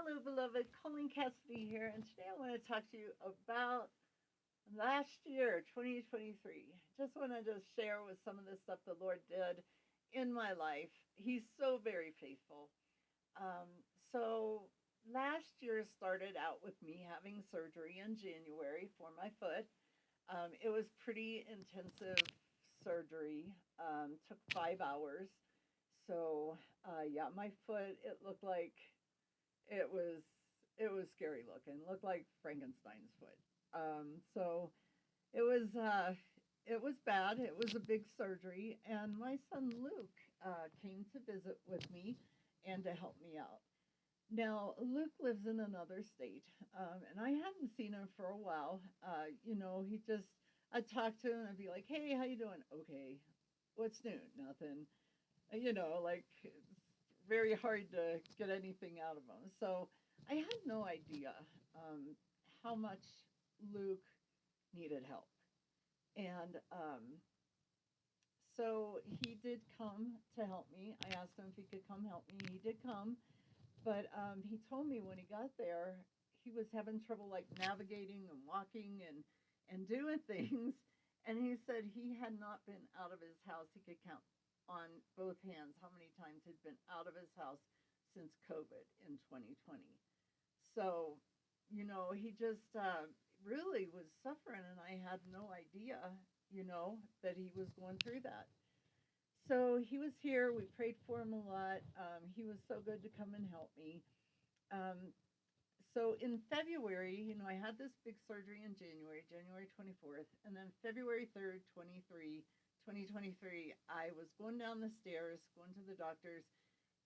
Hello, beloved. Colleen Cassidy here, and today I want to talk to you about last year, 2023. Just want to share with some of the stuff the Lord did in my life. He's so very faithful. Um, so last year started out with me having surgery in January for my foot. It was pretty intensive surgery. Took 5 hours. So yeah, my foot, it looked like it was it was scary looking. Looked like Frankenstein's foot. So it was uh, it was bad. It was a big surgery, and my son Luke came to visit with me and to help me out. Now Luke lives in another state, and I hadn't seen him for a while. He just I'd talk to him and I'd be like, "Hey, how you doing?" "Okay." "What's new?" "Nothing." Like it's very hard to get anything out of him. So I had no idea um, how much Luke needed help. And so he did come to help me. I asked him if he could come help me. He did come, but he told me when he got there, he was having trouble like navigating and walking and doing things. And he said he had not been out of his house. He could count on both hands how many times he'd been out of his house since COVID in 2020. So, he just really was suffering, and I had no idea, that he was going through that. So he was here. We prayed for him a lot. He was so good to come and help me. Um, so in February, I had this big surgery in January, January 24th, and then February 3rd, 2023, I was going down the stairs, going to the doctor's,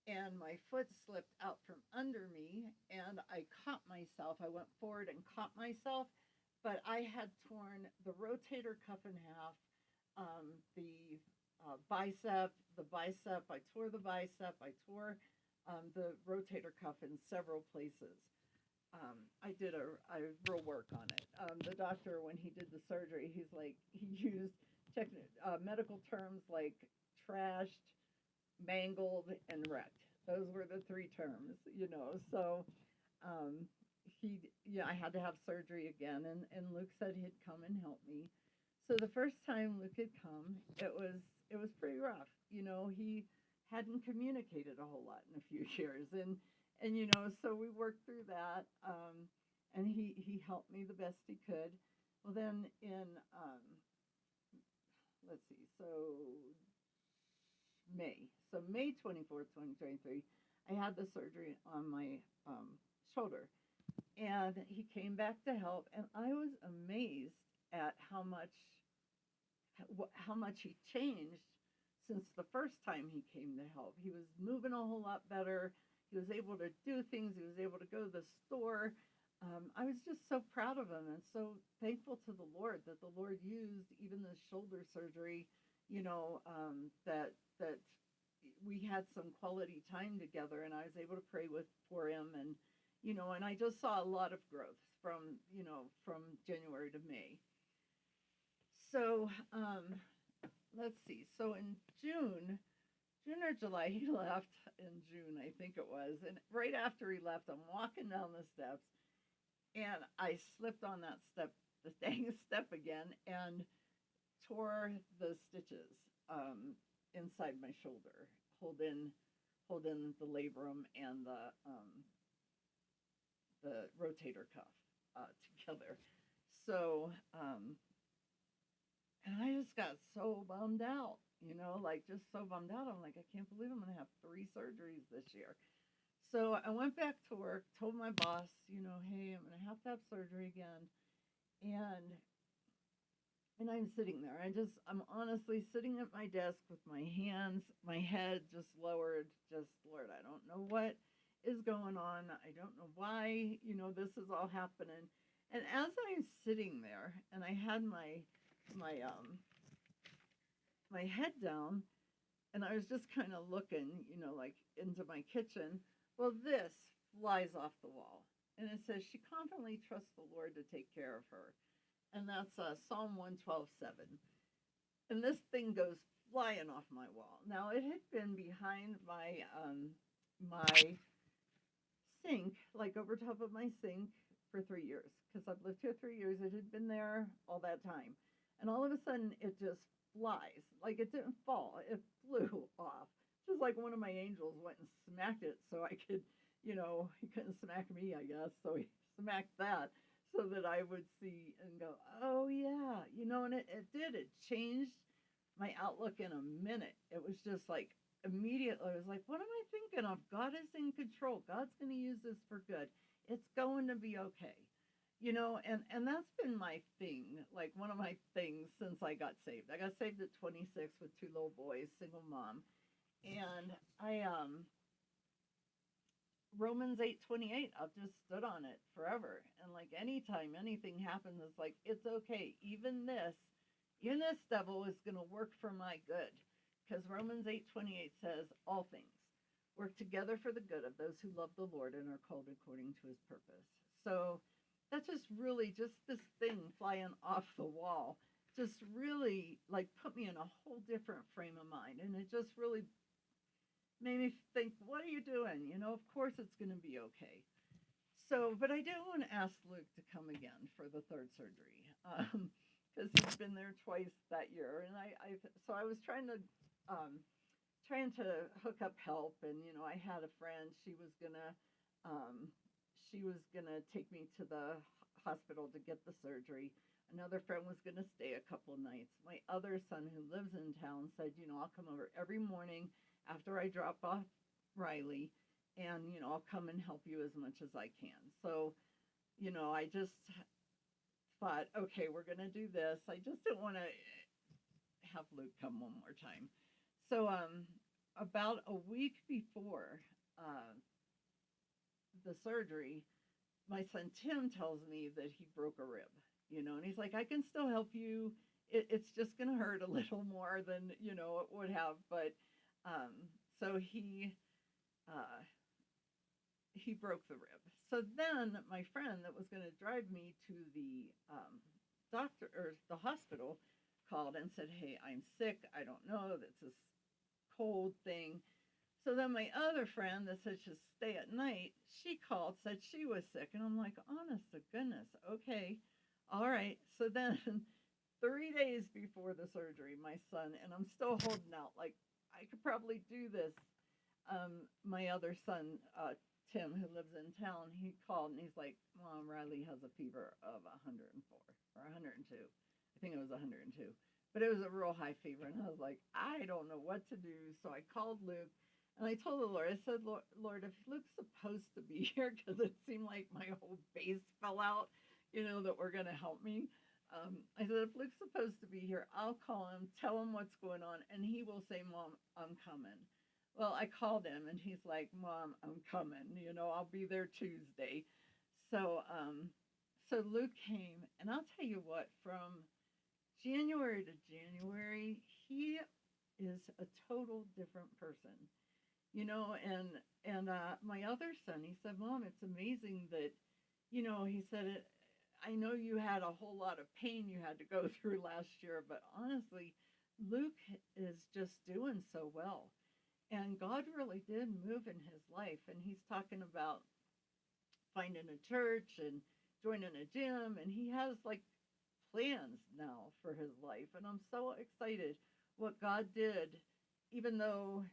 and my foot slipped out from under me, and I caught myself. I went forward and caught myself, but I had torn the rotator cuff in half, the bicep. I tore the bicep. I tore the rotator cuff in several places. I did a real work on it. The doctor, when he did the surgery, he's like, he used medical terms like trashed, mangled, and wrecked. Those were the three terms. So um, I had to have surgery again, and Luke said he'd come and help me. So the first time Luke had come, it was pretty rough. He hadn't communicated a whole lot in a few years, and so we worked through that, and he helped me the best he could. Well, then in let's see, May 24th, 2023, I had the surgery on my shoulder, and he came back to help, and I was amazed at how much he changed since the first time he came to help. He was moving a whole lot better. He was able to do things. He was able to go to the store. I was just so proud of him and so thankful to the Lord that the Lord used even the shoulder surgery. That we had some quality time together, and I was able to pray with for him, and I just saw a lot of growth from January to May. So let's see. So in June or July, he left in June, I think it was. And right after he left, I'm walking down the steps, and I slipped on that step, the dang step again, and tore the stitches inside my shoulder, holding holding the labrum and the rotator cuff together. So and I just got so bummed out, like just so bummed out. I'm like, I can't believe I'm going to have three surgeries this year. So I went back to work, told my boss, hey, I'm going to have surgery again. And I'm sitting there. I'm honestly sitting at my desk with my hands, my head just lowered, just, Lord, I don't know what is going on. I don't know why, this is all happening. And as I'm sitting there and I had my my head down, and I was just kind of looking, like into my kitchen. Well, this flies off the wall. And it says, she confidently trusts the Lord to take care of her. And that's Psalm 112:7. And this thing goes flying off my wall. Now, it had been behind my sink like over top of my sink for 3 years because I've lived here 3 years. It had been there all that time. And all of a sudden it just flies. Like it didn't fall, it flew off. Just like one of my angels went and smacked it so I could, he couldn't smack me, I guess. So he smacked that so that I would see and go, oh yeah, and it did. It changed my outlook in a minute. It was just like immediately, I was like, what am I thinking of? God is in control. God's going to use this for good. It's going to be okay. And that's been my thing, like one of my things since I got saved. I got saved at 26 with two little boys, single mom. And Romans 8:28, I've just stood on it forever. And like anytime anything happens, it's like, it's okay. Even this devil is going to work for my good. Because Romans 8:28 says, all things work together for the good of those who love the Lord and are called according to his purpose. So that's just really just this thing flying off the wall just really like put me in a whole different frame of mind. And it just really made me think, what are you doing? Of course it's going to be okay. So, but I do want to ask Luke to come again for the third surgery because he's been there twice that year, and so I was trying to hook up help, and I had a friend. She was gonna take me to the hospital to get the surgery. Another friend was gonna stay a couple nights. My other son, who lives in town, said, I'll come over every morning after I drop off Riley, and I'll come and help you as much as I can. So I just thought, okay, we're gonna do this. I just didn't want to have Luke come one more time. So about a week before the surgery, my son Tim tells me that he broke a rib. And he's like, I can still help you. It's just gonna hurt a little more than it would have, but um, so uh, he broke the rib. So then my friend that was going to drive me to the doctor or the hospital called and said, hey, I'm sick. I don't know. That's this cold thing. So then my other friend that said she'd stay at night, she called, said she was sick. And I'm like, honest to goodness, okay, all right. So then 3 days before the surgery, my son, and I'm still holding out, like I could probably do this. My other son, Tim, who lives in town, he called and he's like, Mom, Riley has a fever of 104 or 102. I think it was 102. But it was a real high fever. And I was like, I don't know what to do. So I called Luke and I told the Lord, I said, Lord, if Luke's supposed to be here, because it seemed like my whole base fell out, that were going to help me. I said, if Luke's supposed to be here, I'll call him, tell him what's going on, and he will say, Mom, I'm coming. Well, I called him, and he's like, Mom, I'm coming. I'll be there Tuesday. So Luke came, and I'll tell you what, from January to January, he is a total different person. And my other son, he said, Mom, it's amazing that, he said, I know you had a whole lot of pain you had to go through last year, but honestly, Luke is just doing so well. And God really did move in his life. And he's talking about finding a church and joining a gym. And he has like plans now for his life. And I'm so excited what God did, even though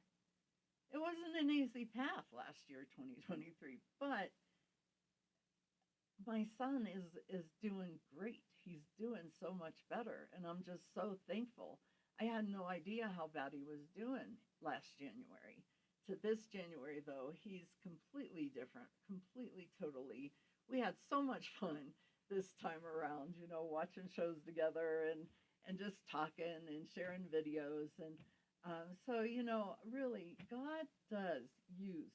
it wasn't an easy path last year, 2023. But my son is doing great. He's doing so much better. And I'm just so thankful. I had no idea how bad he was doing last January. To this January, though, he's completely different, completely, totally. We had so much fun this time around, watching shows together and just talking and sharing videos. And so, really, God does use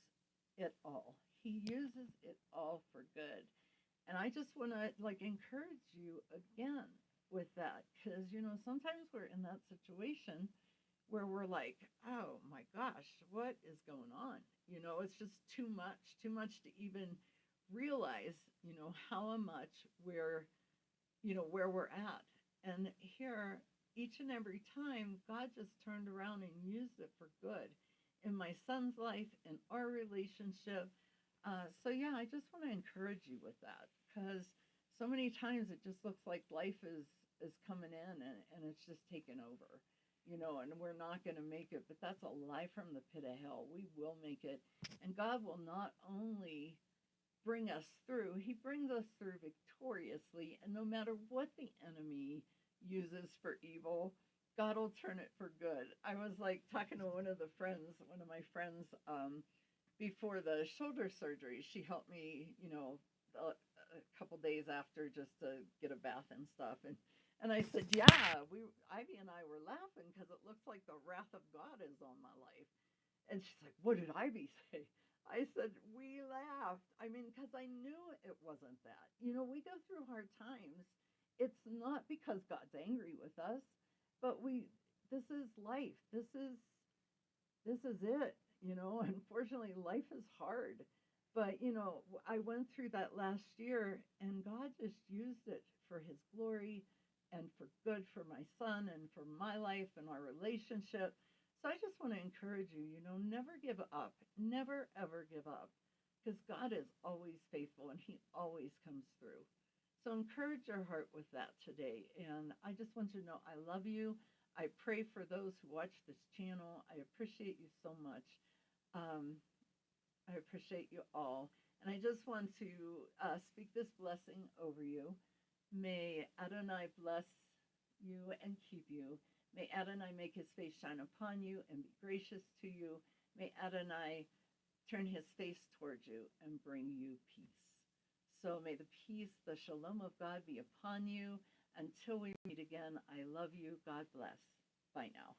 it all. He uses it all for good. And I just want to encourage you again with that, because sometimes we're in that situation where we're like, oh my gosh, what is going on? It's just too much to even realize how much where we're at. And here, each and every time, God just turned around and used it for good in my son's life, in our relationship. So yeah, I just want to encourage you with that because so many times it just looks like life is coming in and it's just taken over, and we're not going to make it. But that's a lie from the pit of hell. We will make it, and God will not only bring us through, He brings us through victoriously, and no matter what the enemy uses for evil, God will turn it for good. I was like talking to one of my friends, before the shoulder surgery. She helped me, a couple days after just to get a bath and stuff. And I said, yeah, Ivy and I were laughing because it looks like the wrath of God is on my life. And she's like, what did Ivy say? I said, we laughed. I mean, because I knew it wasn't that. We go through hard times. It's not because God's angry with us, but this is life. This is it. Unfortunately, life is hard. But, I went through that last year and God just used it for His glory and for good for my son and for my life and our relationship. So I just want to encourage you, never give up. Never, ever give up because God is always faithful and He always comes through. So encourage your heart with that today. And I just want you to know I love you. I pray for those who watch this channel. I appreciate you so much. Um, I appreciate you all. And I just want to speak this blessing over you. May Adonai bless you and keep you. May Adonai make His face shine upon you and be gracious to you. May Adonai turn His face towards you and bring you peace. So may the peace, the shalom of God be upon you. Until we meet again, I love you. God bless. Bye now.